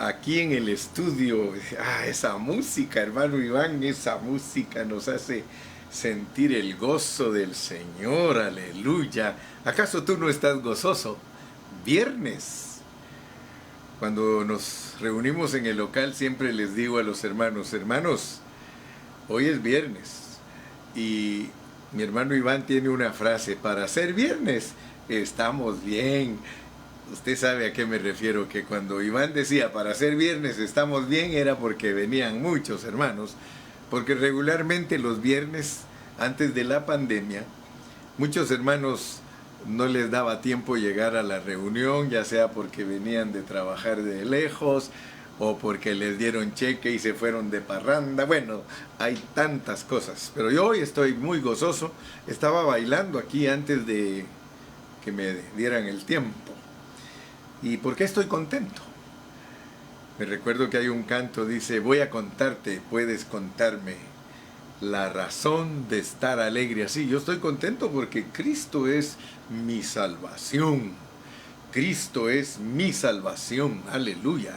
aquí en el estudio, esa música, hermano Iván, esa música nos hace sentir el gozo del Señor, aleluya. ¿Acaso tú no estás gozoso? Viernes. Cuando nos reunimos en el local siempre les digo a los hermanos, hoy es viernes. Y mi hermano Iván tiene una frase, para ser viernes estamos bien. Usted sabe a qué me refiero, que cuando Iván decía para ser viernes estamos bien era porque venían muchos hermanos, porque regularmente los viernes antes de la pandemia muchos hermanos no les daba tiempo llegar a la reunión, ya sea porque venían de trabajar de lejos o porque les dieron cheque y se fueron de parranda. Bueno, hay tantas cosas, pero yo hoy estoy muy gozoso. Estaba bailando aquí antes de que me dieran el tiempo. ¿Y por qué estoy contento? Me recuerdo que hay un canto, dice, voy a contarte, puedes contarme la razón de estar alegre así. Yo estoy contento porque Cristo es mi salvación. Cristo es mi salvación, aleluya.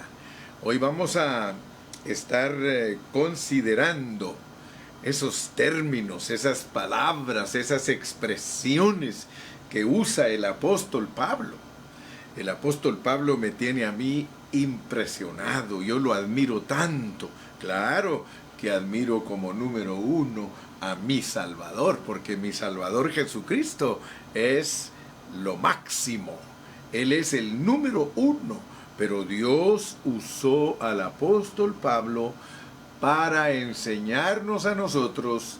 Hoy vamos a estar considerando esos términos, esas palabras, esas expresiones que usa el apóstol Pablo. El apóstol Pablo me tiene a mí impresionado, yo lo admiro tanto. Claro que admiro como número uno a mi Salvador, porque mi Salvador Jesucristo es lo máximo. Él es el número uno, pero Dios usó al apóstol Pablo para enseñarnos a nosotros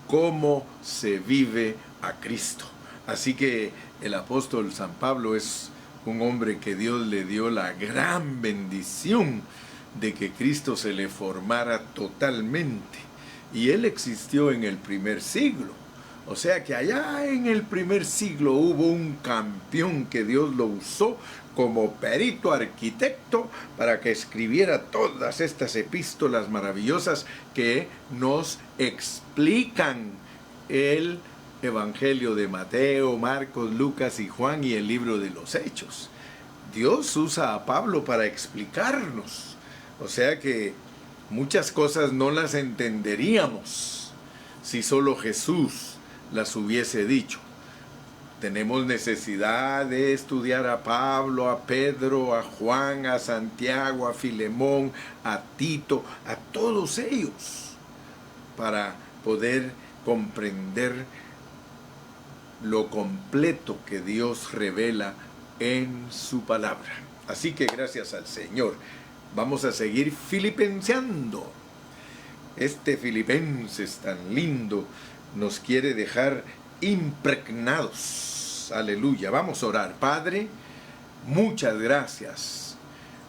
cómo se vive a Cristo. Así que el apóstol San Pablo es un hombre que Dios le dio la gran bendición de que Cristo se le formara totalmente. Y él existió en el primer siglo. O sea que allá en el primer siglo hubo un campeón que Dios lo usó como perito arquitecto para que escribiera todas estas epístolas maravillosas que nos explican el Evangelio de Mateo, Marcos, Lucas y Juan y el libro de los Hechos. Dios usa a Pablo para explicarnos. O sea que muchas cosas no las entenderíamos si solo Jesús las hubiese dicho. Tenemos necesidad de estudiar a Pablo, a Pedro, a Juan, a Santiago, a Filemón, a Tito, a todos ellos, para poder comprender lo completo que Dios revela en su palabra. Así que gracias al Señor. Vamos a seguir filipenseando. Este Filipenses tan lindo nos quiere dejar impregnados. Aleluya. Vamos a orar. Padre, muchas gracias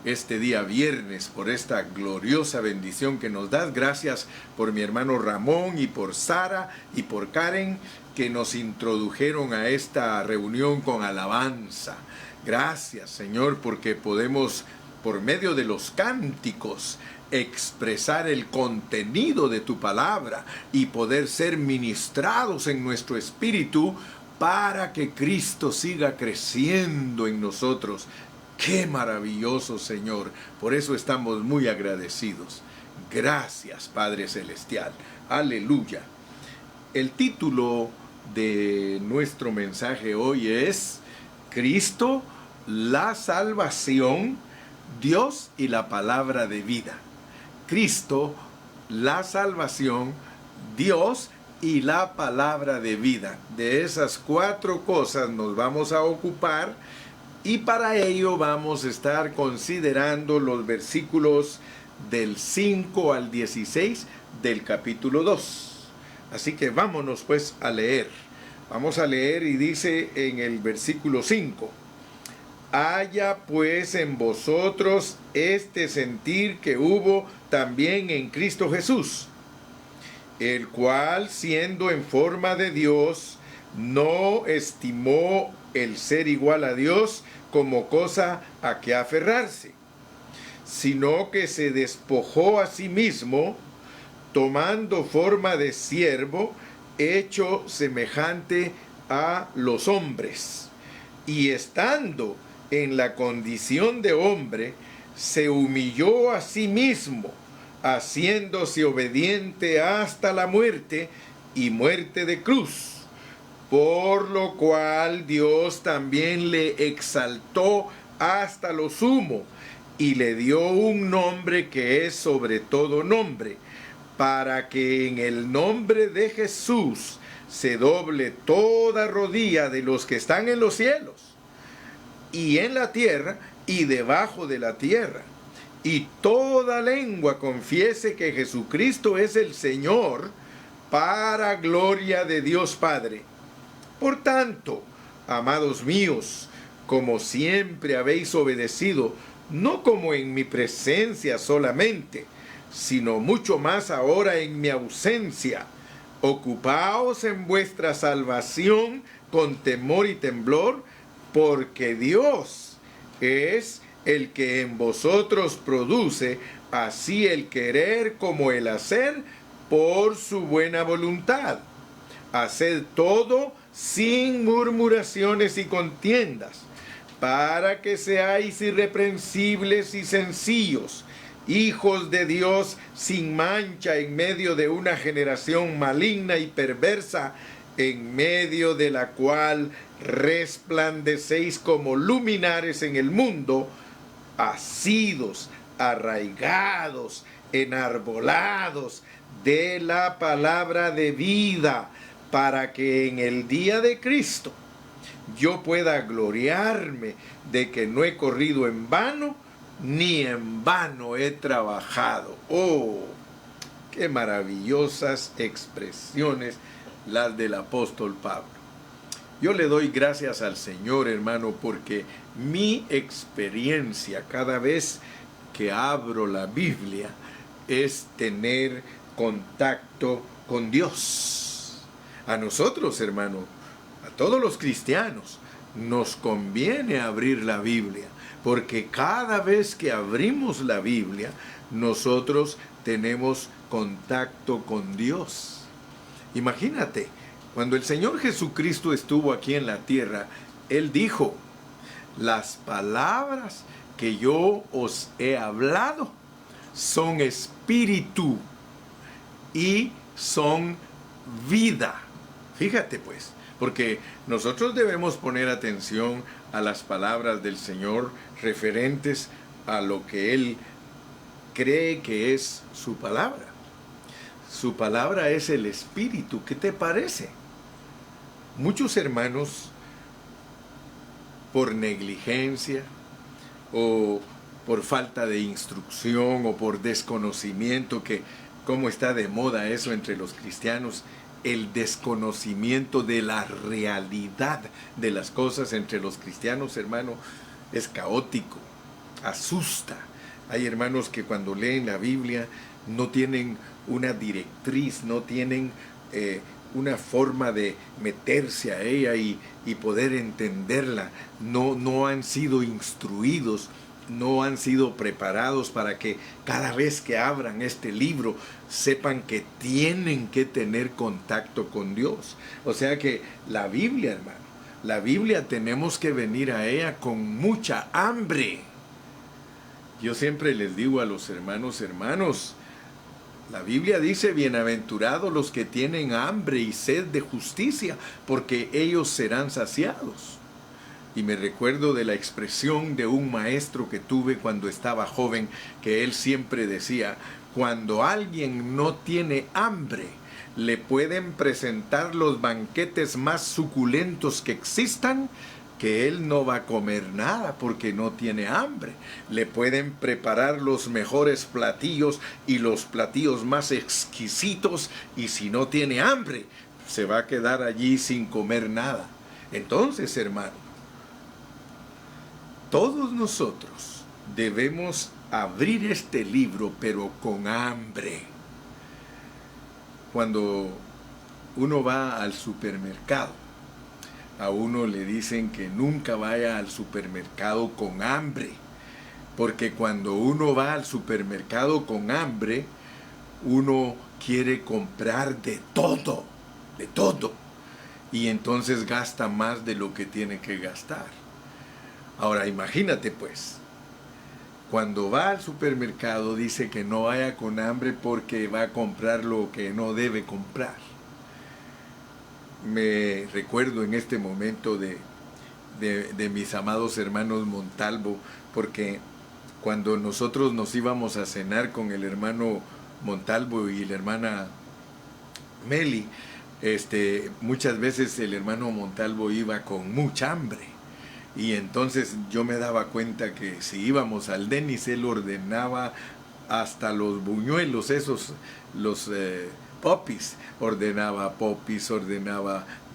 este día viernes por esta gloriosa bendición que nos das. Gracias por mi hermano Ramón y por Sara y por Karen que nos introdujeron a esta reunión con alabanza. Gracias, Señor, porque podemos, por medio de los cánticos, expresar el contenido de tu palabra y poder ser ministrados en nuestro espíritu para que Cristo siga creciendo en nosotros. ¡Qué maravilloso, Señor! Por eso estamos muy agradecidos. Gracias, Padre Celestial. Aleluya. El título de nuestro mensaje hoy es Cristo, la salvación, Dios y la palabra de vida. Cristo, la salvación, Dios y la palabra de vida. De esas 4 cosas nos vamos a ocupar y para ello vamos a estar considerando los versículos del 5 al 16 del capítulo 2. Así que vámonos pues a leer. Vamos a leer y dice en el versículo 5. Haya pues en vosotros este sentir que hubo también en Cristo Jesús, el cual siendo en forma de Dios, no estimó el ser igual a Dios como cosa a que aferrarse, sino que se despojó a sí mismo, tomando forma de siervo, hecho semejante a los hombres, y estando en la condición de hombre, se humilló a sí mismo, haciéndose obediente hasta la muerte y muerte de cruz, por lo cual Dios también le exaltó hasta lo sumo y le dio un nombre que es sobre todo nombre, para que en el nombre de Jesús se doble toda rodilla de los que están en los cielos y en la tierra y debajo de la tierra, y toda lengua confiese que Jesucristo es el Señor, para gloria de Dios Padre. Por tanto, amados míos, como siempre habéis obedecido, no como en mi presencia solamente, sino mucho más ahora en mi ausencia, ocupaos en vuestra salvación con temor y temblor, porque Dios es el que en vosotros produce así el querer como el hacer por su buena voluntad. Haced todo sin murmuraciones y contiendas, para que seáis irreprensibles y sencillos, hijos de Dios sin mancha en medio de una generación maligna y perversa, en medio de la cual resplandecéis como luminares en el mundo, asidos, arraigados, enarbolados de la palabra de vida, para que en el día de Cristo yo pueda gloriarme de que no he corrido en vano, ni en vano he trabajado. ¡Oh! ¡Qué maravillosas expresiones las del apóstol Pablo! Yo le doy gracias al Señor, hermano, porque mi experiencia cada vez que abro la Biblia es tener contacto con Dios. A nosotros, hermano, a todos los cristianos, nos conviene abrir la Biblia, porque cada vez que abrimos la Biblia, nosotros tenemos contacto con Dios. Imagínate, cuando el Señor Jesucristo estuvo aquí en la tierra, Él dijo: las palabras que yo os he hablado son espíritu y son vida. Fíjate pues, porque nosotros debemos poner atención a las palabras del Señor referentes a lo que Él cree que es su palabra. Su palabra es el espíritu. ¿Qué te parece? Muchos hermanos, por negligencia o por falta de instrucción o por desconocimiento, que cómo está de moda eso entre los cristianos, el desconocimiento de la realidad de las cosas entre los cristianos, hermano, es caótico, asusta. Hay hermanos que cuando leen la Biblia no tienen una directriz, no tienen una forma de meterse a ella y poder entenderla. No han sido instruidos, no han sido preparados para que cada vez que abran este libro sepan que tienen que tener contacto con Dios. O sea que la Biblia, hermano, la Biblia tenemos que venir a ella con mucha hambre. Yo siempre les digo a los hermanos, la Biblia dice: bienaventurados los que tienen hambre y sed de justicia, porque ellos serán saciados. Y me recuerdo de la expresión de un maestro que tuve cuando estaba joven, que él siempre decía: cuando alguien no tiene hambre, le pueden presentar los banquetes más suculentos que existan, que él no va a comer nada porque no tiene hambre. Le pueden preparar los mejores platillos y los platillos más exquisitos, y si no tiene hambre, se va a quedar allí sin comer nada. Entonces, hermano, todos nosotros debemos abrir este libro, pero con hambre. Cuando uno va al supermercado, a uno le dicen que nunca vaya al supermercado con hambre, porque cuando uno va al supermercado con hambre, uno quiere comprar de todo, y entonces gasta más de lo que tiene que gastar. Ahora imagínate pues, cuando va al supermercado dice que no vaya con hambre porque va a comprar lo que no debe comprar. Me recuerdo en este momento de mis amados hermanos Montalvo, porque cuando nosotros nos íbamos a cenar con el hermano Montalvo y la hermana Meli, muchas veces el hermano Montalvo iba con mucha hambre. Y entonces yo me daba cuenta que si íbamos al Denis, él ordenaba hasta los buñuelos, los popis, ordenaba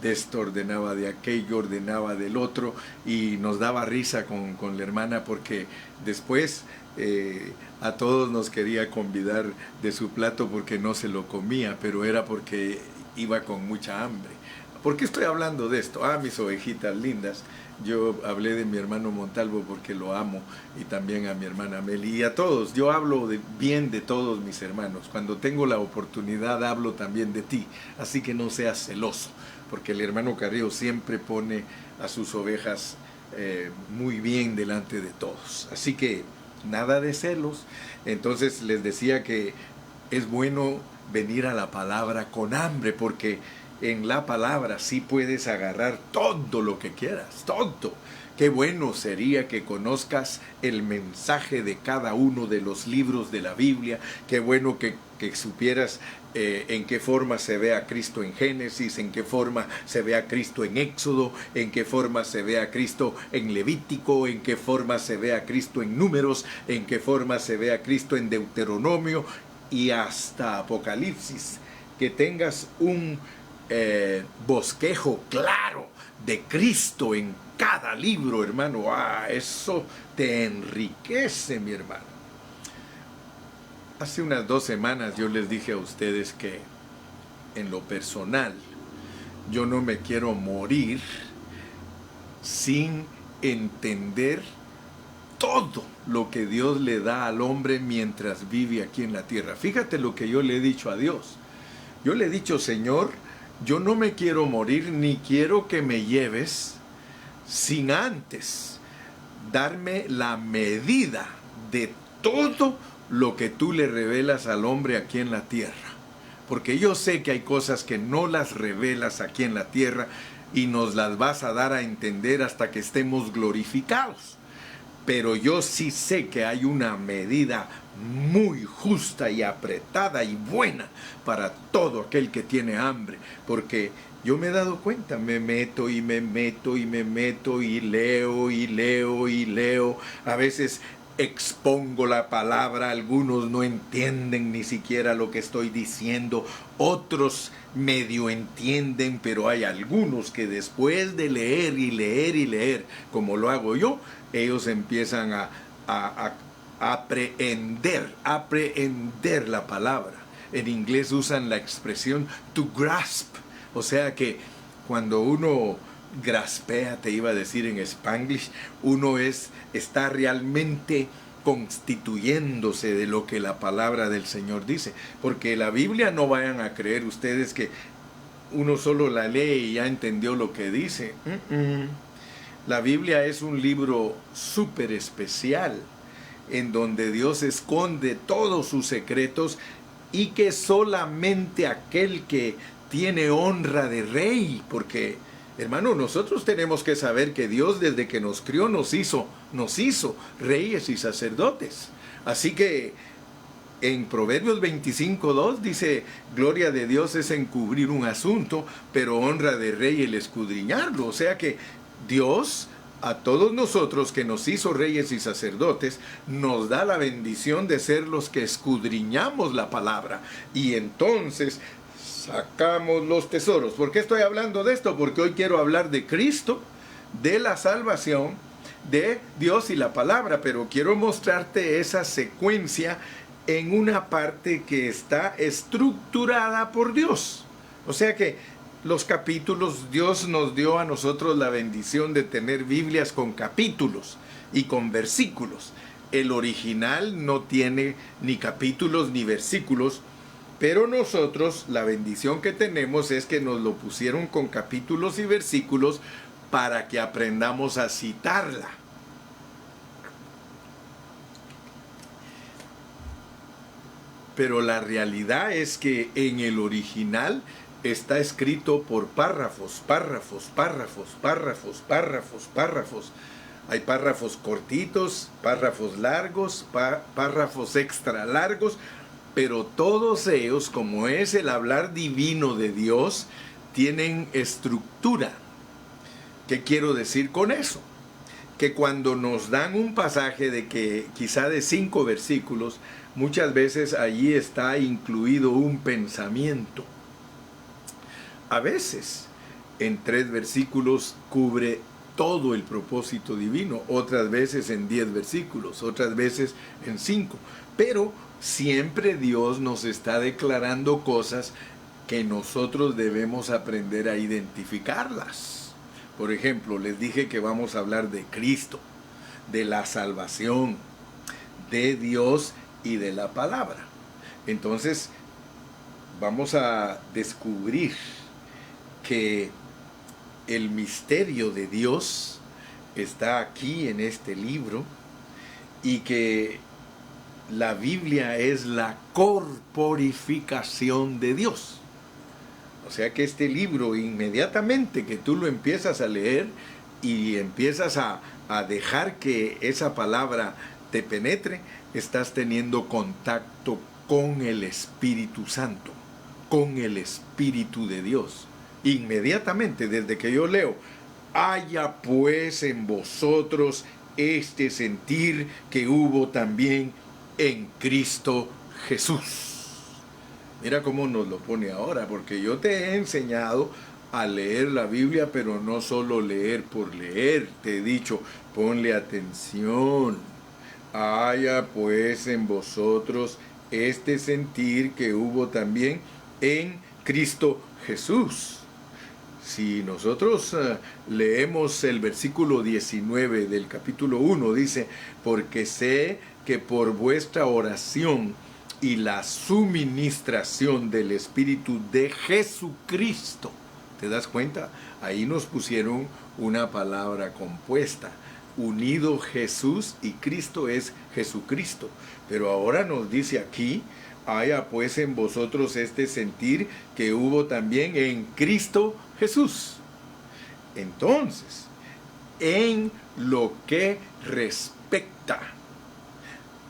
de esto, ordenaba de aquello, ordenaba del otro, y nos daba risa con la hermana porque después a todos nos quería convidar de su plato porque no se lo comía, pero era porque iba con mucha hambre. ¿Por qué estoy hablando de esto? Mis ovejitas lindas. Yo hablé de mi hermano Montalvo porque lo amo, y también a mi hermana Meli y a todos. Yo hablo bien de todos mis hermanos. Cuando tengo la oportunidad hablo también de ti. Así que no seas celoso, porque el hermano Carrillo siempre pone a sus ovejas muy bien delante de todos. Así que nada de celos. Entonces les decía que es bueno venir a la palabra con hambre, porque en la palabra sí puedes agarrar todo lo que quieras, todo. Qué bueno sería que conozcas el mensaje de cada uno de los libros de la Biblia. Qué bueno que supieras en qué forma se ve a Cristo en Génesis, en qué forma se ve a Cristo en Éxodo, en qué forma se ve a Cristo en Levítico, en qué forma se ve a Cristo en Números, en qué forma se ve a Cristo en Deuteronomio y hasta Apocalipsis. Que tengas un bosquejo claro de Cristo en cada libro, hermano. Eso te enriquece, mi hermano. Hace unas 2 semanas yo les dije a ustedes que en lo personal yo no me quiero morir sin entender todo lo que Dios le da al hombre mientras vive aquí en la tierra. Fíjate lo que yo le he dicho a Dios. Yo le he dicho: Señor, yo no me quiero morir, ni quiero que me lleves sin antes darme la medida de todo lo que tú le revelas al hombre aquí en la tierra. Porque yo sé que hay cosas que no las revelas aquí en la tierra y nos las vas a dar a entender hasta que estemos glorificados. Pero yo sí sé que hay una medida muy justa y apretada y buena para todo aquel que tiene hambre, porque yo me he dado cuenta, me meto y me meto y me meto y leo y leo y leo. A veces expongo la palabra, algunos no entienden ni siquiera lo que estoy diciendo, otros medio entienden, pero hay algunos que después de leer y leer y leer, como lo hago yo, ellos empiezan a aprehender la palabra. En inglés usan la expresión to grasp, o sea que cuando uno graspea, te iba a decir en Spanglish, uno está realmente constituyéndose de lo que la palabra del Señor dice, porque la Biblia, no vayan a creer ustedes que uno solo la lee y ya entendió lo que dice. La Biblia es un libro súper especial, en donde Dios esconde todos sus secretos, y que solamente aquel que tiene honra de rey, porque, hermano, nosotros tenemos que saber que Dios, desde que nos crió, nos hizo reyes y sacerdotes. Así que en Proverbios 25:2 dice: gloria de Dios es encubrir un asunto, pero honra de rey el escudriñarlo. O sea que Dios, a todos nosotros que nos hizo reyes y sacerdotes, nos da la bendición de ser los que escudriñamos la palabra, y entonces sacamos los tesoros. ¿Por qué estoy hablando de esto? Porque hoy quiero hablar de Cristo, de la salvación, de Dios y la palabra, pero quiero mostrarte esa secuencia en una parte que está estructurada por Dios. O sea que los capítulos, Dios nos dio a nosotros la bendición de tener Biblias con capítulos y con versículos. El original no tiene ni capítulos ni versículos, pero nosotros la bendición que tenemos es que nos lo pusieron con capítulos y versículos para que aprendamos a citarla. Pero la realidad es que en el original está escrito por párrafos, párrafos, párrafos, párrafos, párrafos, párrafos. Hay párrafos cortitos, párrafos largos, párrafos extra largos, pero todos ellos, como es el hablar divino de Dios, tienen estructura. ¿Qué quiero decir con eso? Que cuando nos dan un pasaje de que quizá de 5 versículos, muchas veces allí está incluido un pensamiento. A veces en 3 versículos cubre todo el propósito divino, otras veces en 10 versículos, otras veces en 5. Pero siempre Dios nos está declarando cosas que nosotros debemos aprender a identificarlas. Por ejemplo, les dije que vamos a hablar de Cristo, de la salvación, de Dios y de la palabra. Entonces, vamos a descubrir que el misterio de Dios está aquí en este libro y que la Biblia es la corporificación de Dios. O sea que este libro, inmediatamente que tú lo empiezas a leer y empiezas a dejar que esa palabra te penetre, estás teniendo contacto con el Espíritu Santo, con el Espíritu de Dios. Inmediatamente, desde que yo leo, haya pues en vosotros este sentir que hubo también en Cristo Jesús. Mira cómo nos lo pone ahora, porque yo te he enseñado a leer la Biblia, pero no solo leer por leer. Te he dicho, ponle atención. Haya pues en vosotros este sentir que hubo también en Cristo Jesús. Si nosotros leemos el versículo 19 del capítulo 1, dice, porque sé que por vuestra oración y la suministración del Espíritu de Jesucristo, ¿te das cuenta? Ahí nos pusieron una palabra compuesta. Unido Jesús y Cristo es Jesucristo. Pero ahora nos dice aquí, haya pues en vosotros este sentir que hubo también en Cristo Jesús. Entonces, en lo que respecta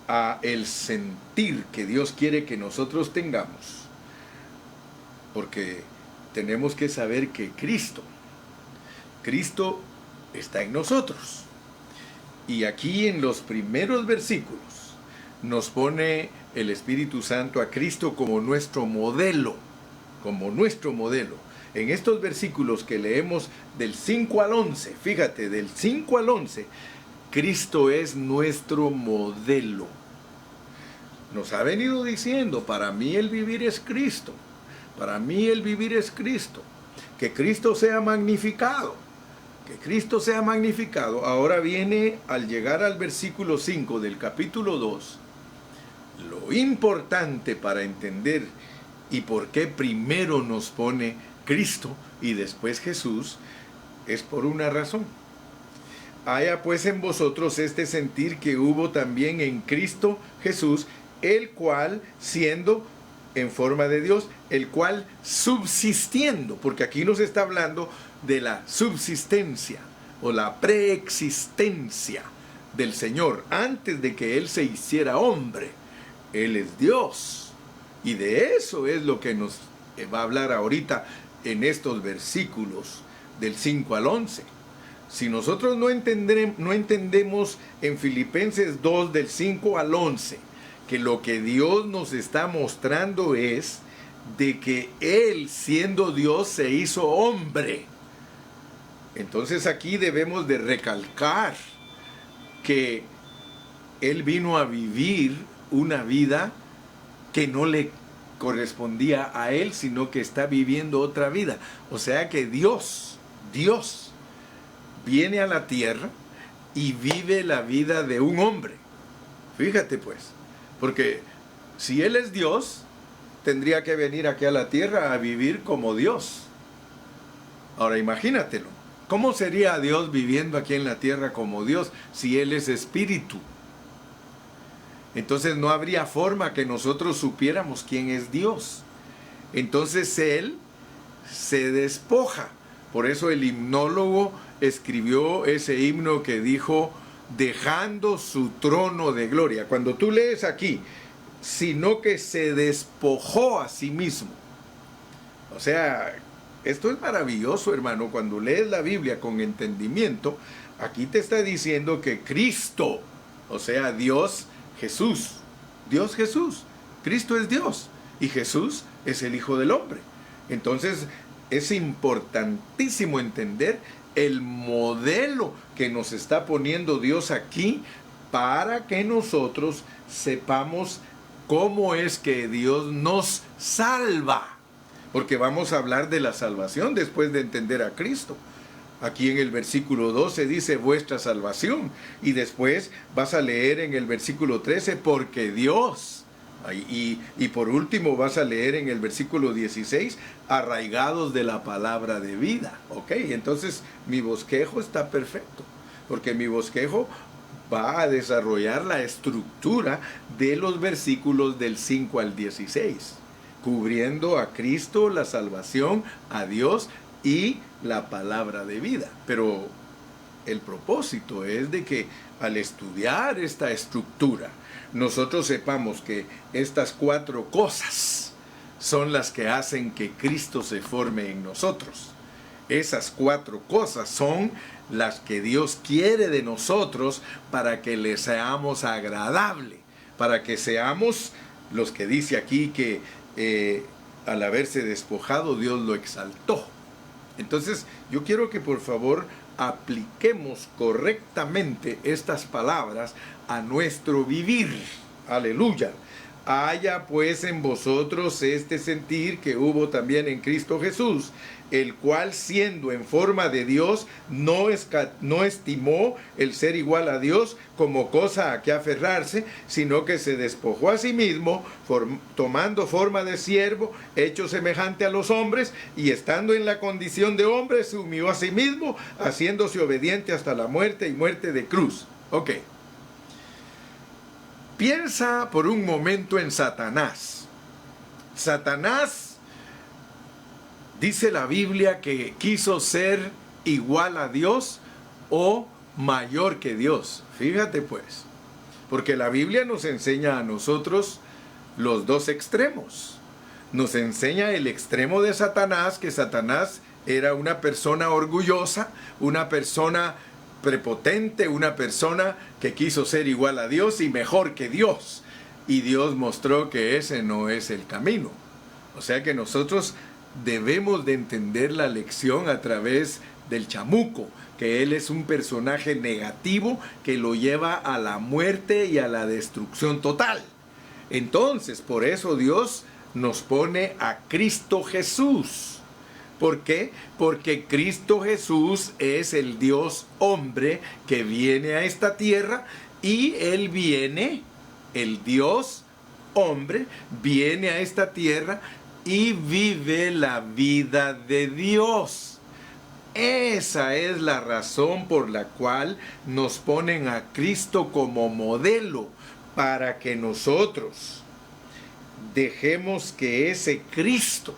a el sentir que Dios quiere que nosotros tengamos, porque tenemos que saber que Cristo está en nosotros. Y aquí en los primeros versículos nos pone el Espíritu Santo a Cristo como nuestro modelo, En estos versículos que leemos del 5 al 11, fíjate, del 5 al 11, Cristo es nuestro modelo. Nos ha venido diciendo, para mí el vivir es Cristo, para mí el vivir es Cristo, que Cristo sea magnificado, que Cristo sea magnificado. Ahora viene, al llegar al versículo 5 del capítulo 2, lo importante para entender y por qué primero nos pone Cristo y después Jesús, es por una razón. Haya pues en vosotros este sentir que hubo también en Cristo Jesús, el cual siendo en forma de Dios, el cual subsistiendo, porque aquí nos está hablando de la subsistencia o la preexistencia del Señor antes de que Él se hiciera hombre. Él es Dios, y de eso es lo que nos va a hablar ahorita en estos versículos del 5 al 11. Si nosotros no entendemos en Filipenses 2 del 5 al 11 que lo que Dios nos está mostrando es de que Él, siendo Dios, se hizo hombre, entonces aquí debemos de recalcar que Él vino a vivir una vida que no le correspondía a Él, sino que está viviendo otra vida. O sea que Dios viene a la tierra y vive la vida de un hombre. Fíjate pues, porque si Él es Dios, tendría que venir aquí a la tierra a vivir como Dios. Ahora imagínatelo, ¿cómo sería Dios viviendo aquí en la tierra como Dios si Él es espíritu? Entonces no habría forma que nosotros supiéramos quién es Dios. Entonces Él se despoja. Por eso el himnólogo escribió ese himno que dijo, dejando su trono de gloria. Cuando tú lees aquí, sino que se despojó a sí mismo. O sea, esto es maravilloso, hermano. Cuando lees la Biblia con entendimiento, aquí te está diciendo que Cristo, o sea, Dios Jesús, Cristo es Dios y Jesús es el Hijo del Hombre. Entonces es importantísimo entender el modelo que nos está poniendo Dios aquí para que nosotros sepamos cómo es que Dios nos salva. Porque vamos a hablar de la salvación después de entender a Cristo. Aquí en el versículo 12 dice vuestra salvación. Y después vas a leer en el versículo 13 porque Dios. Y por último vas a leer en el versículo 16 arraigados de la palabra de vida. Ok, entonces mi bosquejo está perfecto. Porque mi bosquejo va a desarrollar la estructura de los versículos del 5 al 16. Cubriendo a Cristo, la salvación, a Dios y la palabra de vida. Pero el propósito es de que al estudiar esta estructura, nosotros sepamos que estas 4 cosas son las que hacen que Cristo se forme en nosotros. Esas 4 cosas son las que Dios quiere de nosotros para que le seamos agradable, para que seamos los que dice aquí que al haberse despojado Dios lo exaltó. Entonces yo quiero que por favor apliquemos correctamente estas palabras a nuestro vivir. Aleluya. Haya pues en vosotros este sentir que hubo también en Cristo Jesús, el cual siendo en forma de Dios, no estimó el ser igual a Dios como cosa a que aferrarse, sino que se despojó a sí mismo, tomando forma de siervo, hecho semejante a los hombres, y estando en la condición de hombre, se humilló a sí mismo, haciéndose obediente hasta la muerte y muerte de cruz. Ok. Piensa por un momento en Satanás. Satanás, dice la Biblia, que quiso ser igual a Dios o mayor que Dios. Fíjate pues, porque la Biblia nos enseña a nosotros los dos extremos. Nos enseña el extremo de Satanás, que Satanás era una persona orgullosa, una persona prepotente, una persona que quiso ser igual a Dios y mejor que Dios. Y Dios mostró que ese no es el camino. O sea que nosotros debemos de entender la lección a través del chamuco, que él es un personaje negativo que lo lleva a la muerte y a la destrucción total. Entonces, por eso Dios nos pone a Cristo Jesús. ¿Por qué? Porque Cristo Jesús es el Dios hombre que viene a esta tierra y Él viene, el Dios hombre, viene a esta tierra y vive la vida de Dios. Esa es la razón por la cual nos ponen a Cristo como modelo, para que nosotros dejemos que ese Cristo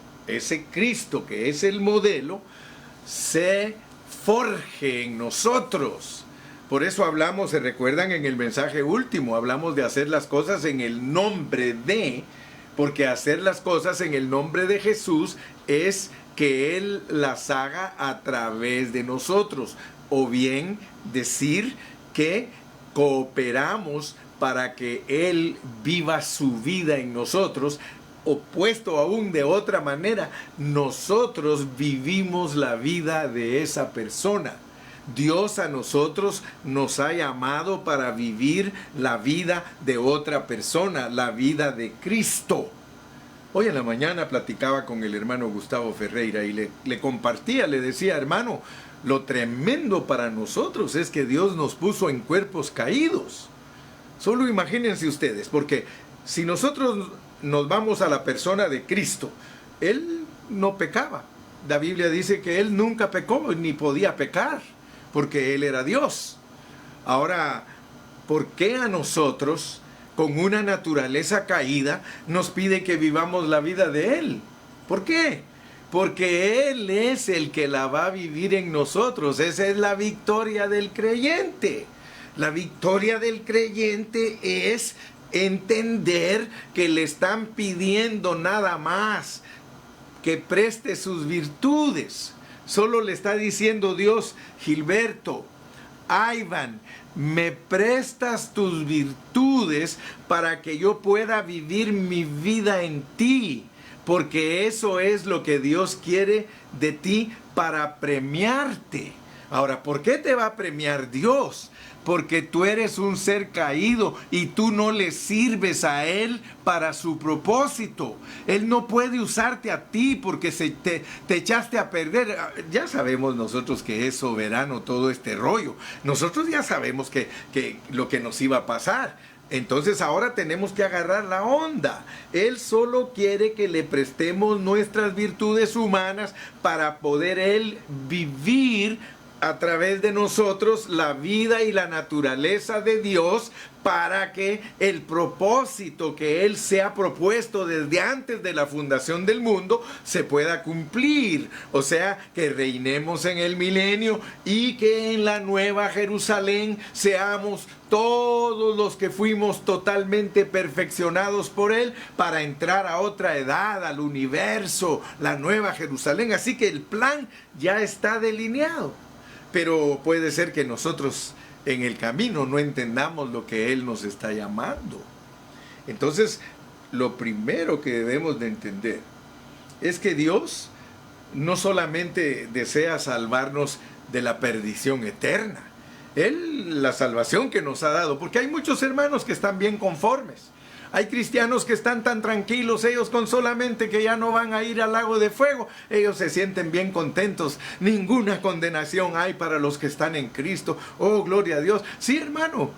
que es el modelo, se forje en nosotros. Por eso hablamos, se recuerdan en el mensaje último, hablamos de hacer las cosas en el nombre de, porque hacer las cosas en el nombre de Jesús es que Él las haga a través de nosotros, o bien decir que cooperamos para que Él viva su vida en nosotros. Opuesto aún de otra manera, nosotros vivimos la vida de esa persona. Dios a nosotros nos ha llamado para vivir la vida de otra persona, la vida de Cristo. Hoy en la mañana platicaba con el hermano Gustavo Ferreira y le compartía, le decía, hermano, lo tremendo para nosotros es que Dios nos puso en cuerpos caídos. Solo imagínense ustedes, porque si nosotros nos vamos a la persona de Cristo, Él no pecaba. La Biblia dice que Él nunca pecó ni podía pecar, porque Él era Dios. Ahora, ¿por qué a nosotros, con una naturaleza caída, nos pide que vivamos la vida de Él. ¿Por qué? Porque Él es el que la va a vivir en nosotros. Esa es la victoria del creyente. La victoria del creyente es entender que le están pidiendo nada más que preste sus virtudes. Solo le está diciendo Dios: Gilberto, Ivan, me prestas tus virtudes para que yo pueda vivir mi vida en ti. Porque eso es lo que Dios quiere de ti, para premiarte. Ahora, ¿por qué te va a premiar Dios? Porque tú eres un ser caído y tú no le sirves a Él para su propósito. Él no puede usarte a ti porque te echaste a perder. Ya sabemos nosotros que es soberano todo este rollo. Nosotros ya sabemos que lo que nos iba a pasar. Entonces ahora tenemos que agarrar la onda. Él solo quiere que le prestemos nuestras virtudes humanas para poder Él vivir a través de nosotros la vida y la naturaleza de Dios, para que el propósito que Él se ha propuesto desde antes de la fundación del mundo se pueda cumplir. O sea, que reinemos en el milenio y que en la nueva Jerusalén seamos todos los que fuimos totalmente perfeccionados por Él para entrar a otra edad, al universo, la nueva Jerusalén. Así que el plan ya está delineado. Pero puede ser que nosotros en el camino no entendamos lo que Él nos está llamando. Entonces, lo primero que debemos de entender es que Dios no solamente desea salvarnos de la perdición eterna. Él, la salvación que nos ha dado, porque hay muchos hermanos que están bien conformes. Hay cristianos que están tan tranquilos, ellos con solamente que ya no van a ir al lago de fuego, ellos se sienten bien contentos. Ninguna condenación hay para los que están en Cristo. Oh, gloria a Dios. Sí, hermano,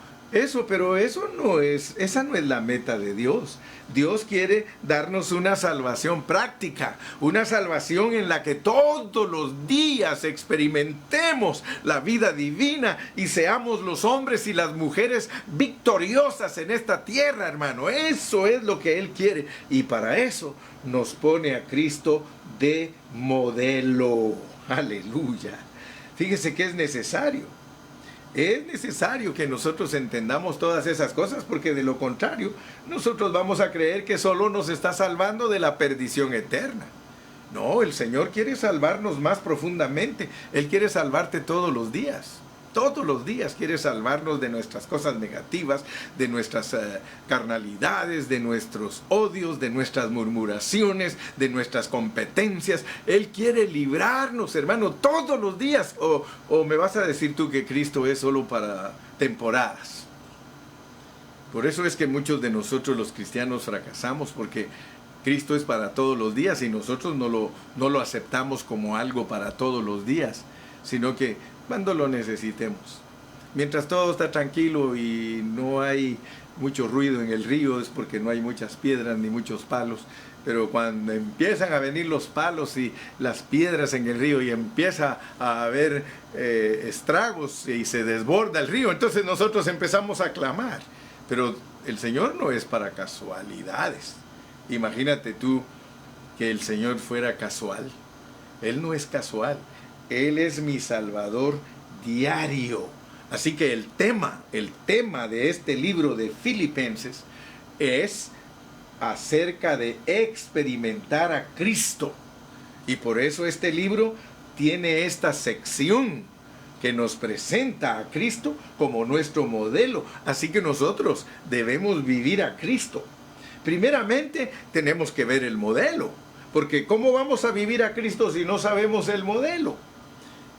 pero esa no es la meta de Dios. Dios quiere darnos una salvación práctica, una salvación en la que todos los días experimentemos la vida divina y seamos los hombres y las mujeres victoriosas en esta tierra, hermano. Eso es lo que Él quiere, y para eso nos pone a Cristo de modelo. Aleluya. Fíjese que es necesario. Es necesario que nosotros entendamos todas esas cosas, porque de lo contrario, nosotros vamos a creer que solo nos está salvando de la perdición eterna. No, el Señor quiere salvarnos más profundamente. Él quiere salvarte todos los días. Todos los días quiere salvarnos de nuestras cosas negativas, de nuestras carnalidades, de nuestros odios, de nuestras murmuraciones, de nuestras competencias. Él quiere librarnos, hermano, todos los días. O me vas a decir tú que Cristo es solo para temporadas. Por eso es que muchos de nosotros los cristianos fracasamos, porque Cristo es para todos los días y nosotros no lo aceptamos como algo para todos los días, sino que cuando lo necesitemos. Mientras todo está tranquilo y no hay mucho ruido en el río, es porque no hay muchas piedras ni muchos palos. Pero cuando empiezan a venir los palos y las piedras en el río y empieza a haber estragos y se desborda el río, entonces nosotros empezamos a clamar. Pero el Señor no es para casualidades. Imagínate tú que el Señor fuera casual. Él no es casual. Él es mi Salvador diario. Así que el tema de este libro de Filipenses es acerca de experimentar a Cristo. Y por eso este libro tiene esta sección que nos presenta a Cristo como nuestro modelo. Así que nosotros debemos vivir a Cristo. Primeramente tenemos que ver el modelo, porque ¿cómo vamos a vivir a Cristo si no sabemos el modelo?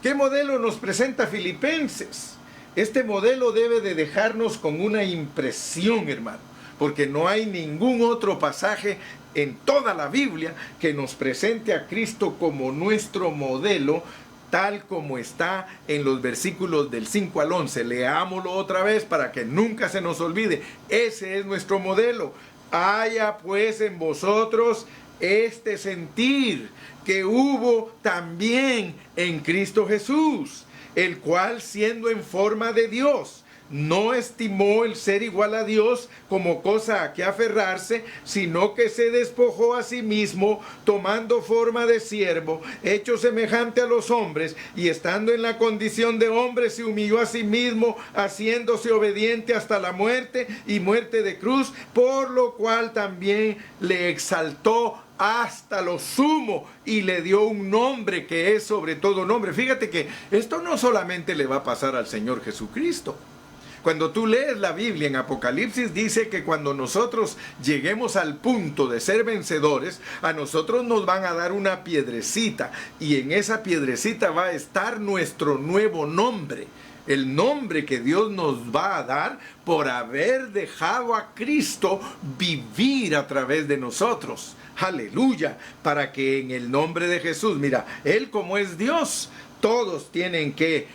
¿Qué modelo nos presenta Filipenses? Este modelo debe de dejarnos con una impresión, hermano, porque no hay ningún otro pasaje en toda la Biblia que nos presente a Cristo como nuestro modelo, tal como está en los versículos del 5 al 11. Leámoslo otra vez para que nunca se nos olvide. Ese es nuestro modelo. Haya pues en vosotros este sentir que hubo también en Cristo Jesús, el cual, siendo en forma de Dios, no estimó el ser igual a Dios como cosa a que aferrarse, sino que se despojó a sí mismo, tomando forma de siervo, hecho semejante a los hombres, y estando en la condición de hombre, se humilló a sí mismo, haciéndose obediente hasta la muerte y muerte de cruz, por lo cual también le exaltó hasta lo sumo y le dio un nombre que es sobre todo nombre. Fíjate que esto no solamente le va a pasar al Señor Jesucristo. Cuando tú lees la Biblia en Apocalipsis, dice que cuando nosotros lleguemos al punto de ser vencedores, a nosotros nos van a dar una piedrecita, y en esa piedrecita va a estar nuestro nuevo nombre. El nombre que Dios nos va a dar por haber dejado a Cristo vivir a través de nosotros. Aleluya, para que en el nombre de Jesús, mira, Él como es Dios, todos tienen que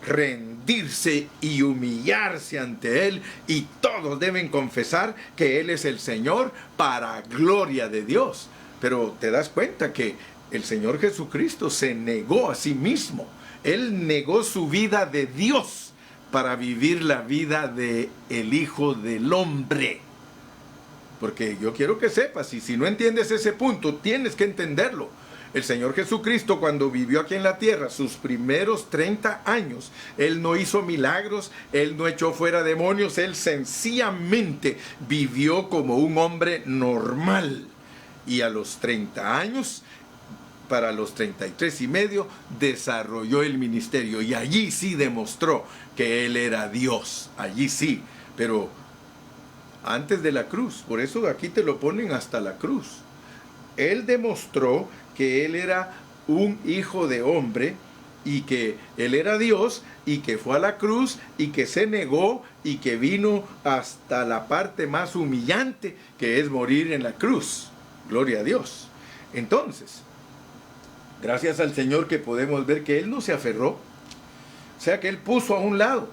rendirse y humillarse ante Él, y todos deben confesar que Él es el Señor para gloria de Dios. Pero te das cuenta que el Señor Jesucristo se negó a sí mismo. Él negó su vida de Dios para vivir la vida de el Hijo del Hombre. Porque yo quiero que sepas, y si no entiendes ese punto, tienes que entenderlo. El Señor Jesucristo, cuando vivió aquí en la tierra sus primeros 30 años, Él no hizo milagros, Él no echó fuera demonios, Él sencillamente vivió como un hombre normal. Y a los 30 años, para los 33 y medio, desarrolló el ministerio. Y allí sí demostró que Él era Dios. Allí sí. Pero antes de la cruz, por eso aquí te lo ponen hasta la cruz. Él demostró que Él era un hijo de hombre, y que Él era Dios, y que fue a la cruz, y que se negó, y que vino hasta la parte más humillante, que es morir en la cruz. Gloria a Dios. Entonces, gracias al Señor que podemos ver que Él no se aferró, o sea que Él puso a un lado.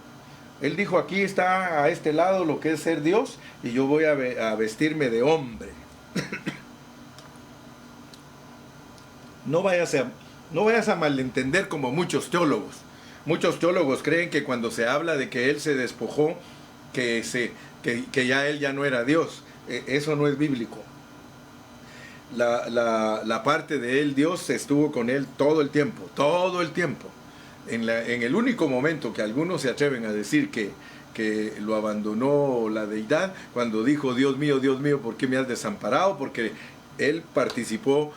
Él dijo, aquí está a este lado lo que es ser Dios, y yo voy a vestirme de hombre. No vayas a malentender como muchos teólogos. Muchos teólogos creen que cuando se habla de que Él se despojó, que ya Él ya no era Dios. Eso no es bíblico. La parte de Él, Dios estuvo con Él todo el tiempo. En el único momento que algunos se atreven a decir que lo abandonó la deidad, cuando dijo, Dios mío, ¿por qué me has desamparado? Porque Él participó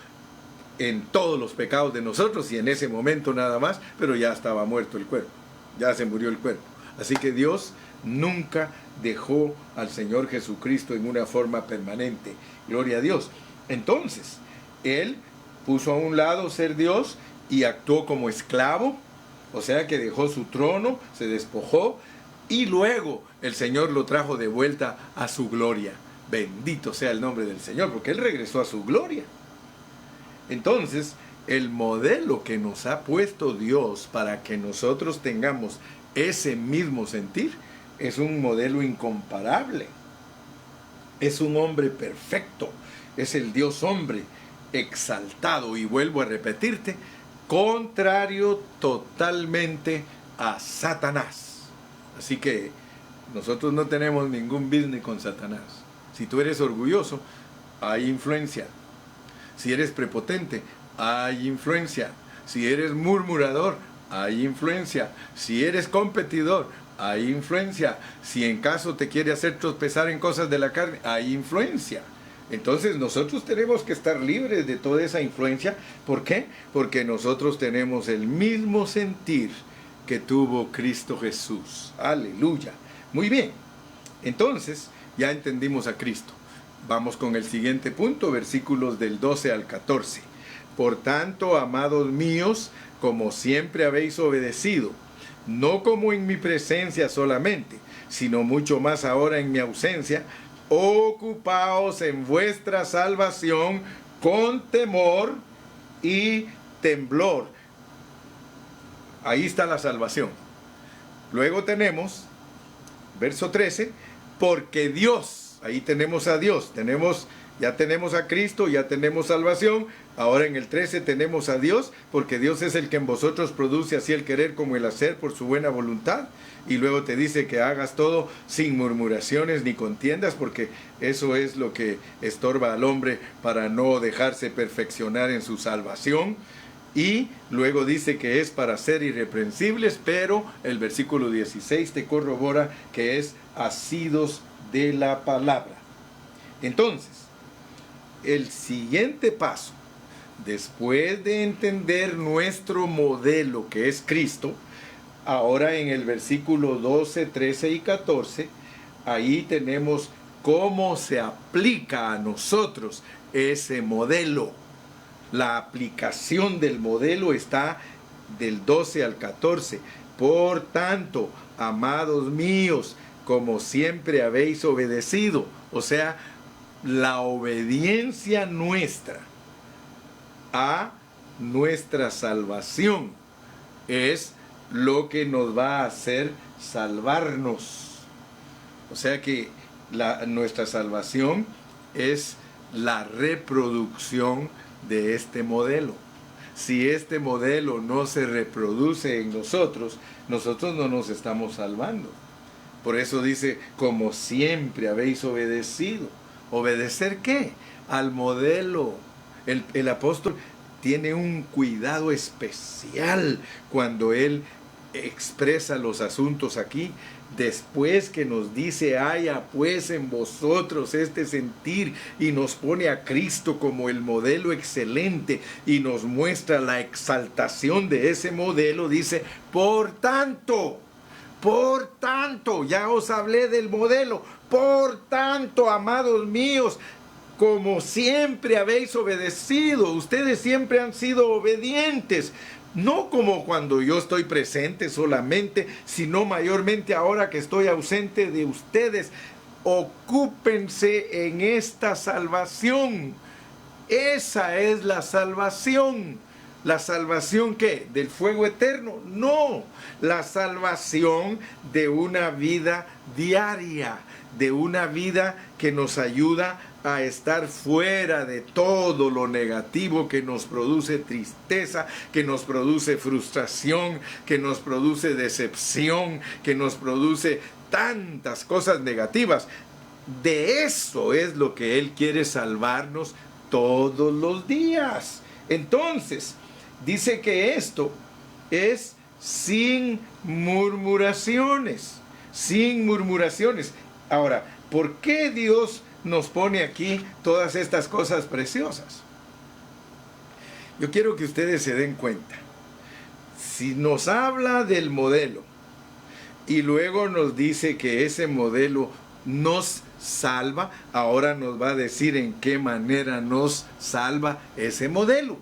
en todos los pecados de nosotros, y en ese momento nada más, pero ya estaba muerto el cuerpo, ya se murió el cuerpo. Así que Dios nunca dejó al Señor Jesucristo en una forma permanente. Gloria a Dios. Entonces, Él puso a un lado ser Dios y actuó como esclavo, o sea que dejó su trono, se despojó, y luego el Señor lo trajo de vuelta a su gloria. Bendito sea el nombre del Señor, porque Él regresó a su gloria. Entonces, el modelo que nos ha puesto Dios para que nosotros tengamos ese mismo sentir es un modelo incomparable. Es un hombre perfecto, es el Dios hombre exaltado, y vuelvo a repetirte, contrario totalmente a Satanás. Así que nosotros no tenemos ningún business con Satanás. Si tú eres orgulloso, hay influencia. Si eres prepotente, hay influencia. Si eres murmurador, hay influencia. Si eres competidor, hay influencia. Si en caso te quiere hacer tropezar en cosas de la carne, hay influencia. Entonces nosotros tenemos que estar libres de toda esa influencia. ¿Por qué? Porque nosotros tenemos el mismo sentir que tuvo Cristo Jesús. Aleluya. Muy bien. Entonces ya entendimos a Cristo. Vamos con el siguiente punto, versículos del 12 al 14. Por tanto, amados míos, como siempre habéis obedecido, no como en mi presencia solamente, sino mucho más ahora en mi ausencia, ocupaos en vuestra salvación con temor y temblor. Ahí está la salvación. Luego tenemos, verso 13, porque Dios, ahí tenemos a Dios, tenemos Ya tenemos a Cristo, ya tenemos salvación. Ahora en el 13 tenemos a Dios, porque Dios es el que en vosotros produce así el querer como el hacer por su buena voluntad. Y luego te dice que hagas todo sin murmuraciones ni contiendas, porque eso es lo que estorba al hombre para no dejarse perfeccionar en su salvación. Y luego dice que es para ser irreprensibles, pero el versículo 16 te corrobora que es asidos de la palabra. Entonces, el siguiente paso, después de entender nuestro modelo que es Cristo, ahora en el versículo 12, 13 y 14, ahí tenemos cómo se aplica a nosotros ese modelo. La aplicación del modelo está del 12 al 14. Por tanto, amados míos, como siempre habéis obedecido, o sea, la obediencia nuestra a nuestra salvación es lo que nos va a hacer salvarnos. O sea que nuestra salvación es la reproducción de este modelo. Si este modelo no se reproduce en nosotros, nosotros no nos estamos salvando. Por eso dice, como siempre habéis obedecido. ¿Obedecer qué? Al modelo. El apóstol tiene un cuidado especial cuando él expresa los asuntos aquí, después que nos dice, haya pues en vosotros este sentir, y nos pone a Cristo como el modelo excelente y nos muestra la exaltación de ese modelo. Dice, por tanto, ya os hablé del modelo, por tanto, amados míos, como siempre habéis obedecido, ustedes siempre han sido obedientes, no como cuando yo estoy presente solamente, sino mayormente ahora que estoy ausente de ustedes. Ocúpense en esta salvación. Esa es la salvación. ¿La salvación qué? ¿Del fuego eterno? No, la salvación de una vida diaria, de una vida que nos ayuda a estar fuera de todo lo negativo que nos produce tristeza, que nos produce frustración, que nos produce decepción, que nos produce tantas cosas negativas. De eso es lo que Él quiere salvarnos todos los días. Entonces, dice que esto es sin murmuraciones, sin murmuraciones. Ahora, ¿por qué Dios nos pone aquí todas estas cosas preciosas? Yo quiero que ustedes se den cuenta. Si nos habla del modelo y luego nos dice que ese modelo nos salva, ahora nos va a decir en qué manera nos salva ese modelo.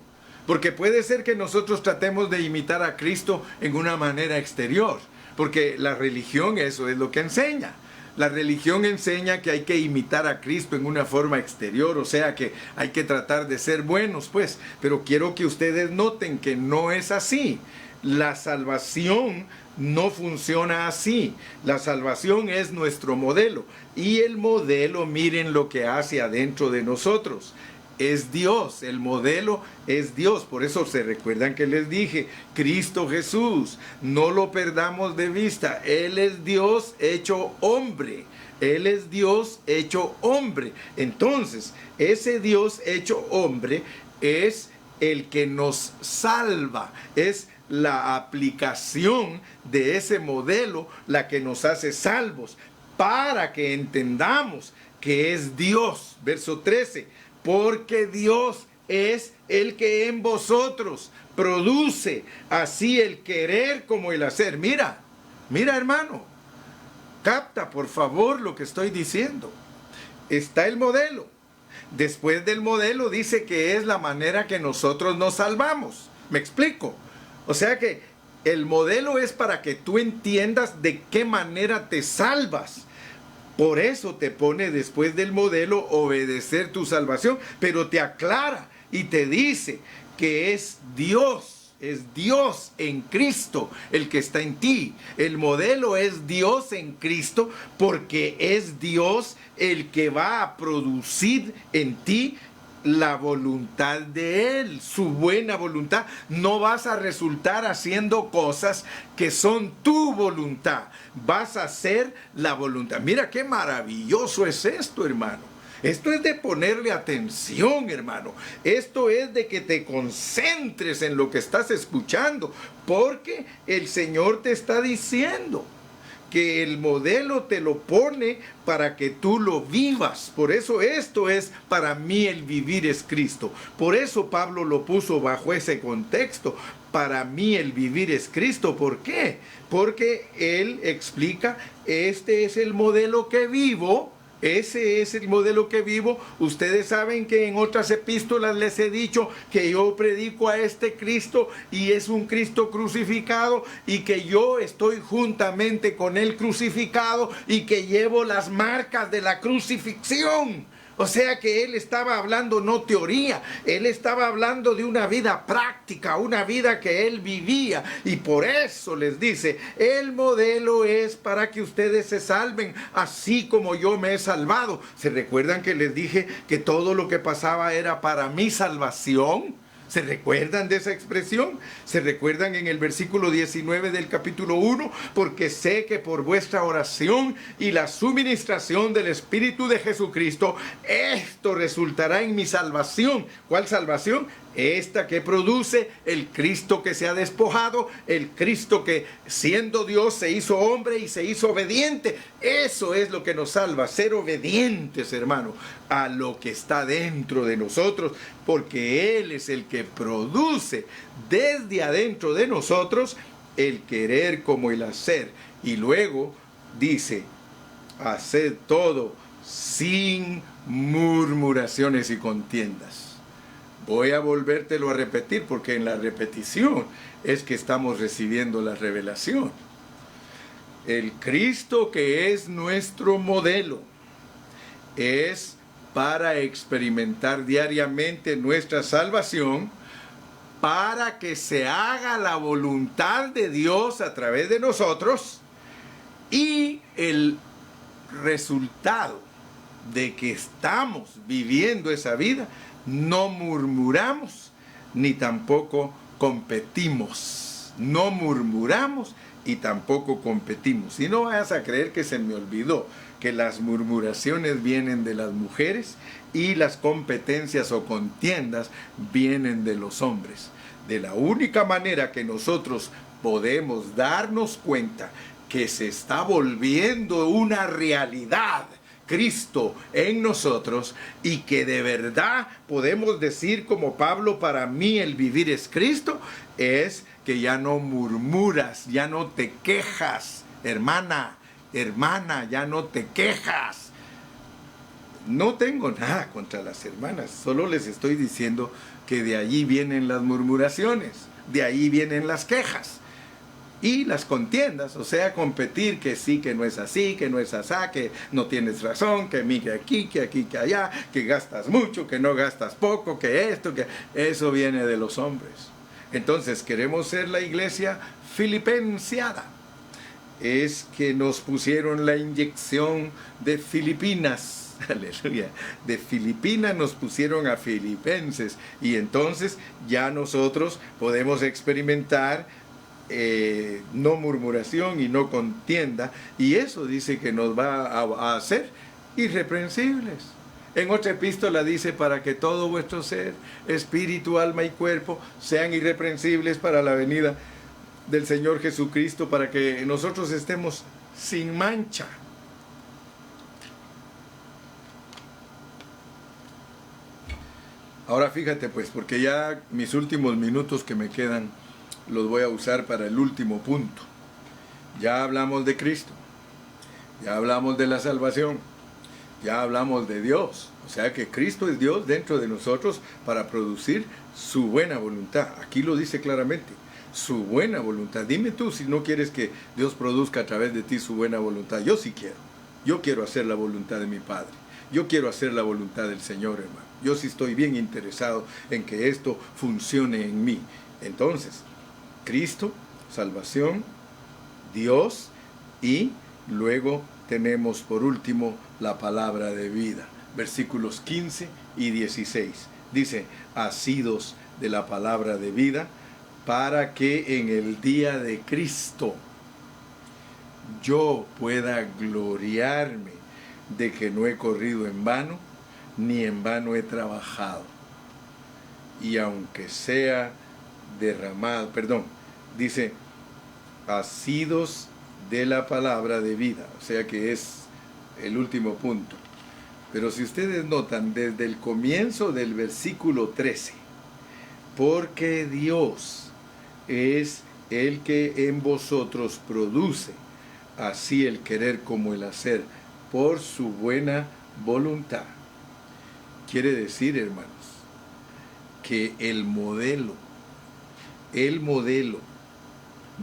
Porque puede ser que nosotros tratemos de imitar a Cristo en una manera exterior, porque la religión eso es lo que enseña. La religión enseña que hay que imitar a Cristo en una forma exterior, o sea que hay que tratar de ser buenos, pues. Pero quiero que ustedes noten que no es así. La salvación no funciona así. La salvación es nuestro modelo. Y el modelo, miren lo que hace adentro de nosotros. Es Dios, el modelo es Dios. Por eso se recuerdan que les dije, Cristo Jesús, no lo perdamos de vista. Él es Dios hecho hombre. Él es Dios hecho hombre. Entonces, ese Dios hecho hombre es el que nos salva. Es la aplicación de ese modelo la que nos hace salvos. Para que entendamos que es Dios. Verso 13. Porque Dios es el que en vosotros produce así el querer como el hacer. Mira hermano, capta por favor lo que estoy diciendo. Está el modelo. Después del modelo dice que es la manera que nosotros nos salvamos. ¿Me explico? O sea que el modelo es para que tú entiendas de qué manera te salvas. Por eso te pone después del modelo obedecer tu salvación, pero te aclara y te dice que es Dios es Dios en Cristo el que está en ti. El modelo es Dios en Cristo porque es Dios el que va a producir en ti la voluntad de Él, su buena voluntad. No vas a resultar haciendo cosas que son tu voluntad. Vas a hacer la voluntad. Mira qué maravilloso es esto, hermano. Esto es de ponerle atención, hermano. Esto es de que te concentres en lo que estás escuchando, porque el Señor te está diciendo que el modelo te lo pone para que tú lo vivas. Por eso esto es, para mí el vivir es Cristo. Por eso Pablo lo puso bajo ese contexto. Para mí el vivir es Cristo. ¿Por qué? Porque él explica, este es el modelo que vivo. Ese es el modelo que vivo. Ustedes saben que en otras epístolas les he dicho que yo predico a este Cristo y es un Cristo crucificado y que yo estoy juntamente con él crucificado y que llevo las marcas de la crucifixión. O sea que él estaba hablando no teoría, él estaba hablando de una vida práctica, una vida que él vivía. Y por eso les dice, el modelo es para que ustedes se salven, así como yo me he salvado. ¿Se recuerdan que les dije que todo lo que pasaba era para mi salvación? ¿Se recuerdan de esa expresión? ¿Se recuerdan en el versículo 19 del capítulo 1? Porque sé que por vuestra oración y la suministración del Espíritu de Jesucristo, esto resultará en mi salvación. ¿Cuál salvación? Esta que produce el Cristo que se ha despojado, el Cristo que siendo Dios se hizo hombre y se hizo obediente. Eso es lo que nos salva, ser obedientes, hermano, a lo que está dentro de nosotros, porque Él es el que produce desde adentro de nosotros el querer como el hacer. Y luego dice, haced todo sin murmuraciones y contiendas. Voy a volvértelo a repetir porque en la repetición es que estamos recibiendo la revelación. El Cristo que es nuestro modelo es para experimentar diariamente nuestra salvación, para que se haga la voluntad de Dios a través de nosotros, y el resultado de que estamos viviendo esa vida, no murmuramos ni tampoco competimos. No murmuramos y tampoco competimos. Y no vayas a creer que se me olvidó que las murmuraciones vienen de las mujeres y las competencias o contiendas vienen de los hombres. De la única manera que nosotros podemos darnos cuenta que se está volviendo una realidad Cristo en nosotros y que de verdad podemos decir como Pablo, para mí el vivir es Cristo, es que ya no murmuras, ya no te quejas, hermana, ya no te quejas. No tengo nada contra las hermanas, solo les estoy diciendo que de allí vienen las murmuraciones, de ahí vienen las quejas. Y las contiendas, o sea, competir que sí, que no es así, que no es asá, que no tienes razón, que mire aquí, que allá, que gastas mucho, que no gastas poco, que esto, que eso viene de los hombres. Entonces, queremos ser la iglesia filipenseada. Es que nos pusieron la inyección de Filipinas, aleluya, de Filipinas nos pusieron a filipenses, y entonces ya nosotros podemos experimentar no murmuración y no contienda, y eso dice que nos va a hacer irreprensibles. En otra epístola dice, para que todo vuestro ser, espíritu, alma y cuerpo sean irreprensibles para la venida del Señor Jesucristo, para que nosotros estemos sin mancha. Ahora fíjate pues, porque ya mis últimos minutos que me quedan los voy a usar para el último punto. Ya hablamos de Cristo, ya hablamos de la salvación, ya hablamos de Dios. O sea que Cristo es Dios dentro de nosotros para producir su buena voluntad. Aquí lo dice claramente, su buena voluntad. Dime tú si no quieres que Dios produzca a través de ti su buena voluntad. Yo sí quiero. Yo quiero hacer la voluntad de mi Padre. Yo quiero hacer la voluntad del Señor, hermano. Yo sí estoy bien interesado en que esto funcione en mí. Entonces, Cristo, salvación, Dios, y luego tenemos por último la palabra de vida. Versículos 15 y 16. Dice, asidos de la palabra de vida, para que en el día de Cristo yo pueda gloriarme de que no he corrido en vano, ni en vano he trabajado. Y aunque sea derramado, dice, asidos de la palabra de vida, o sea que es el último punto. Pero si ustedes notan, desde el comienzo del versículo 13, porque Dios es el que en vosotros produce, así el querer como el hacer, por su buena voluntad. Quiere decir, hermanos, que el modelo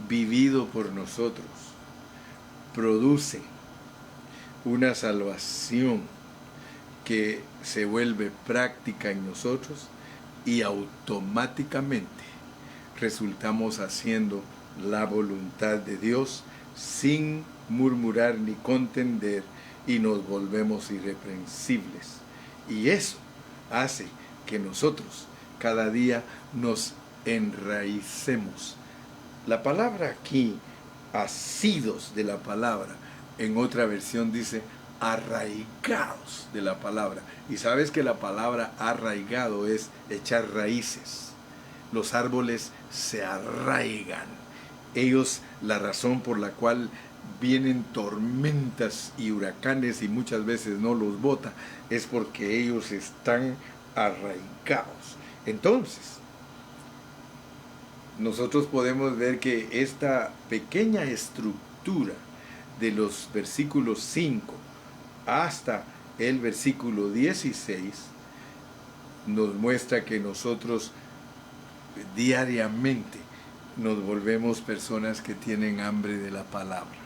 vivido por nosotros produce una salvación que se vuelve práctica en nosotros y automáticamente resultamos haciendo la voluntad de Dios sin murmurar ni contender y nos volvemos irreprensibles. Y eso hace que nosotros cada día nos enraicemos. La palabra aquí, asidos de la palabra, en otra versión dice arraigados de la palabra. Y sabes que la palabra arraigado es echar raíces. Los árboles se arraigan. Ellos, la razón por la cual vienen tormentas y huracanes y muchas veces no los bota, es porque ellos están arraigados. Entonces, nosotros podemos ver que esta pequeña estructura de los versículos 5 hasta el versículo 16 nos muestra que nosotros diariamente nos volvemos personas que tienen hambre de la palabra.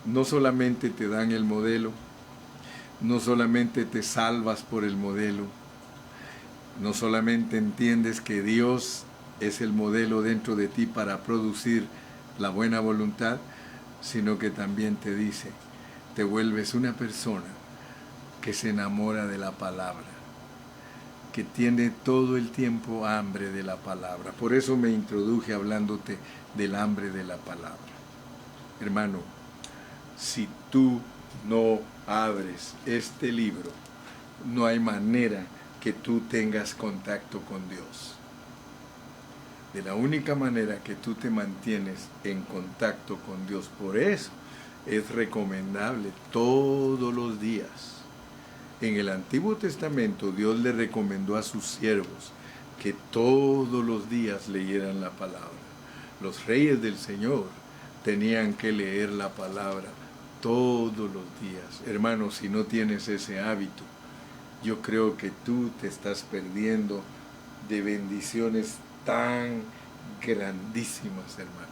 No solamente te dan el modelo, no solamente te salvas por el modelo, no solamente entiendes que Dios es el modelo dentro de ti para producir la buena voluntad, sino que también te dice, te vuelves una persona que se enamora de la palabra, que tiene todo el tiempo hambre de la palabra. Por eso me introduje hablándote del hambre de la palabra. Hermano, si tú no abres este libro, no hay manera que tú tengas contacto con Dios. De la única manera que tú te mantienes en contacto con Dios, por eso es recomendable todos los días. En el Antiguo Testamento Dios le recomendó a sus siervos que todos los días leyeran la palabra. Los reyes del Señor tenían que leer la palabra todos los días. Hermano, si no tienes ese hábito, yo creo que tú te estás perdiendo de bendiciones tan grandísimas, hermano.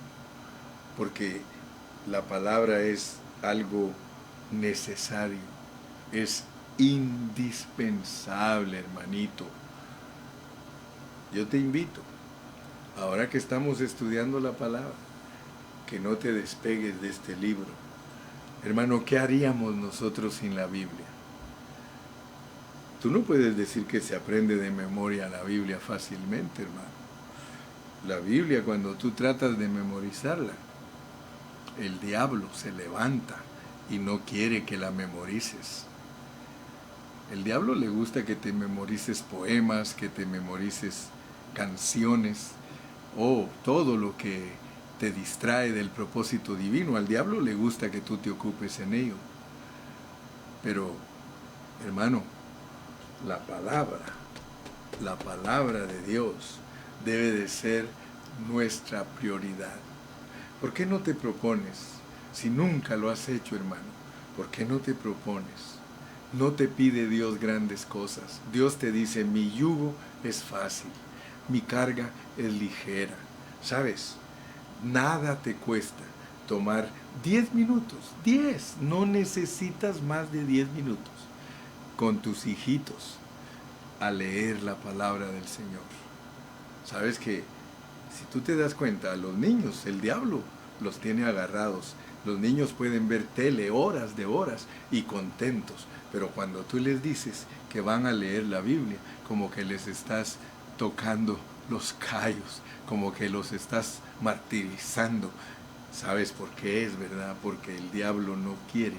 Porque la palabra es algo necesario, es indispensable, hermanito. Yo te invito, ahora que estamos estudiando la palabra, que no te despegues de este libro. Hermano, ¿qué haríamos nosotros sin la Biblia? Tú no puedes decir que se aprende de memoria la Biblia fácilmente, hermano. La Biblia, cuando tú tratas de memorizarla, el diablo se levanta y no quiere que la memorices. El diablo le gusta que te memorices poemas, que te memorices canciones o todo lo que te distrae del propósito divino. Al diablo le gusta que tú te ocupes en ello. Pero, hermano, la palabra de Dios debe de ser nuestra prioridad. ¿Por qué no te propones? Si nunca lo has hecho, hermano, ¿por qué no te propones? No te pide Dios grandes cosas. Dios te dice, mi yugo es fácil, mi carga es ligera. ¿Sabes? Nada te cuesta tomar 10 minutos, 10, no necesitas más de 10 minutos con tus hijitos a leer la palabra del Señor. Sabes que si tú te das cuenta, a los niños, el diablo los tiene agarrados. Los niños pueden ver tele horas de horas y contentos, pero cuando tú les dices que van a leer la Biblia, como que les estás tocando los callos, como que los estás martirizando. ¿Sabes por qué es, verdad? Porque el diablo no quiere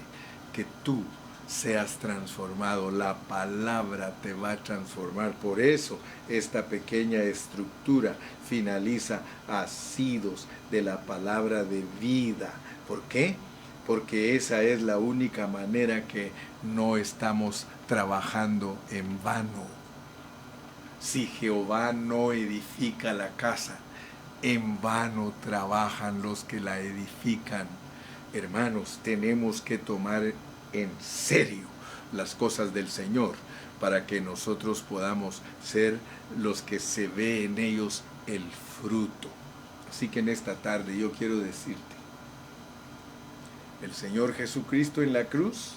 que tú seas transformado. La palabra te va a transformar. Por eso esta pequeña estructura finaliza asidos de la palabra de vida. ¿Por qué? Porque esa es la única manera que no estamos trabajando en vano. Si Jehová no edifica la casa, en vano trabajan los que la edifican. Hermanos, tenemos que tomar en serio las cosas del Señor para que nosotros podamos ser los que se ve en ellos el fruto. Así que en esta tarde yo quiero decirte, el Señor Jesucristo en la cruz,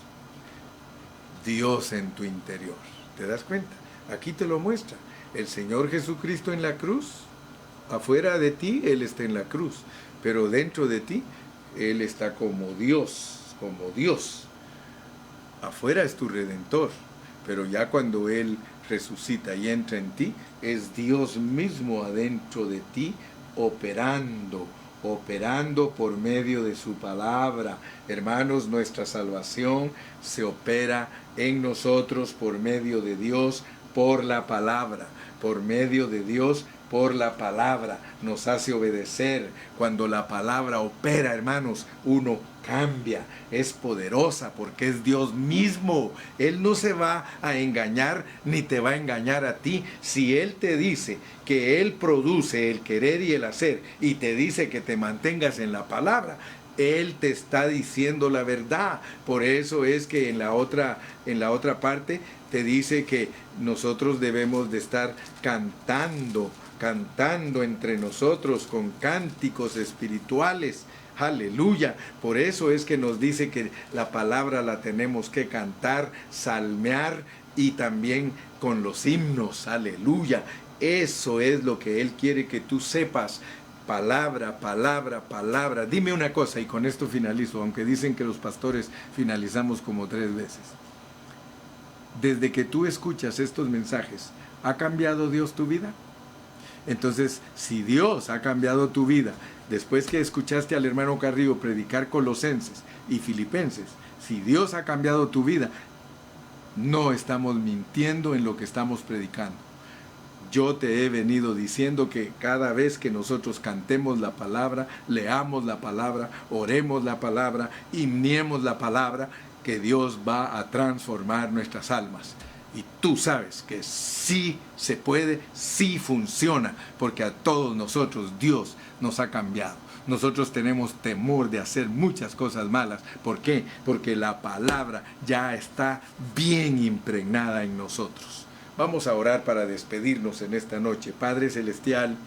Dios en tu interior. ¿Te das cuenta? Aquí te lo muestra. El Señor Jesucristo en la cruz, afuera de ti Él está en la cruz, pero dentro de ti Él está como Dios, como Dios. Afuera es tu Redentor, pero ya cuando Él resucita y entra en ti, es Dios mismo adentro de ti, operando por medio de su palabra. Hermanos, nuestra salvación se opera en nosotros por medio de Dios, por la palabra, por medio de Dios, por la palabra. Nos hace obedecer. Cuando la palabra opera, hermanos, uno cambia. Es poderosa porque es Dios mismo. Él no se va a engañar ni te va a engañar a ti. Si Él te dice que Él produce el querer y el hacer y te dice que te mantengas en la palabra, Él te está diciendo la verdad. Por eso es que en la otra parte te dice que nosotros debemos de estar cantando entre nosotros con cánticos espirituales. Aleluya. Por eso es que nos dice que la palabra la tenemos que cantar, salmear y también con los himnos. Aleluya. Eso es lo que Él quiere que tú sepas. Palabra, palabra, palabra. Dime una cosa y con esto finalizo, aunque dicen que los pastores finalizamos como 3 veces. Desde que tú escuchas estos mensajes, ¿ha cambiado Dios tu vida? Entonces, si Dios ha cambiado tu vida, después que escuchaste al hermano Carrillo predicar Colosenses y Filipenses, si Dios ha cambiado tu vida, no estamos mintiendo en lo que estamos predicando. Yo te he venido diciendo que cada vez que nosotros cantemos la palabra, leamos la palabra, oremos la palabra, himniemos la palabra, que Dios va a transformar nuestras almas. Y tú sabes que sí se puede, sí funciona, porque a todos nosotros Dios nos ha cambiado. Nosotros tenemos temor de hacer muchas cosas malas. ¿Por qué? Porque la palabra ya está bien impregnada en nosotros. Vamos a orar para despedirnos en esta noche. Padre Celestial,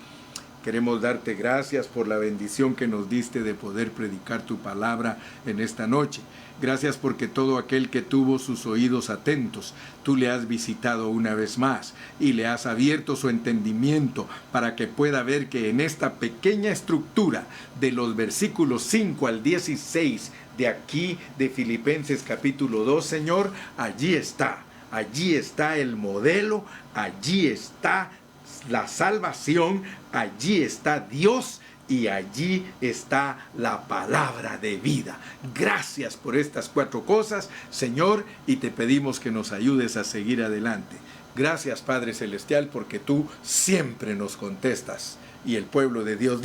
queremos darte gracias por la bendición que nos diste de poder predicar tu palabra en esta noche. Gracias porque todo aquel que tuvo sus oídos atentos, tú le has visitado una vez más y le has abierto su entendimiento para que pueda ver que en esta pequeña estructura de los versículos 5 al 16 de aquí de Filipenses capítulo 2, Señor, allí está el modelo, allí está la salvación, allí está Dios. Y allí está la palabra de vida. Gracias por estas 4 cosas, Señor, y te pedimos que nos ayudes a seguir adelante. Gracias, Padre Celestial, porque tú siempre nos contestas. Y el pueblo de Dios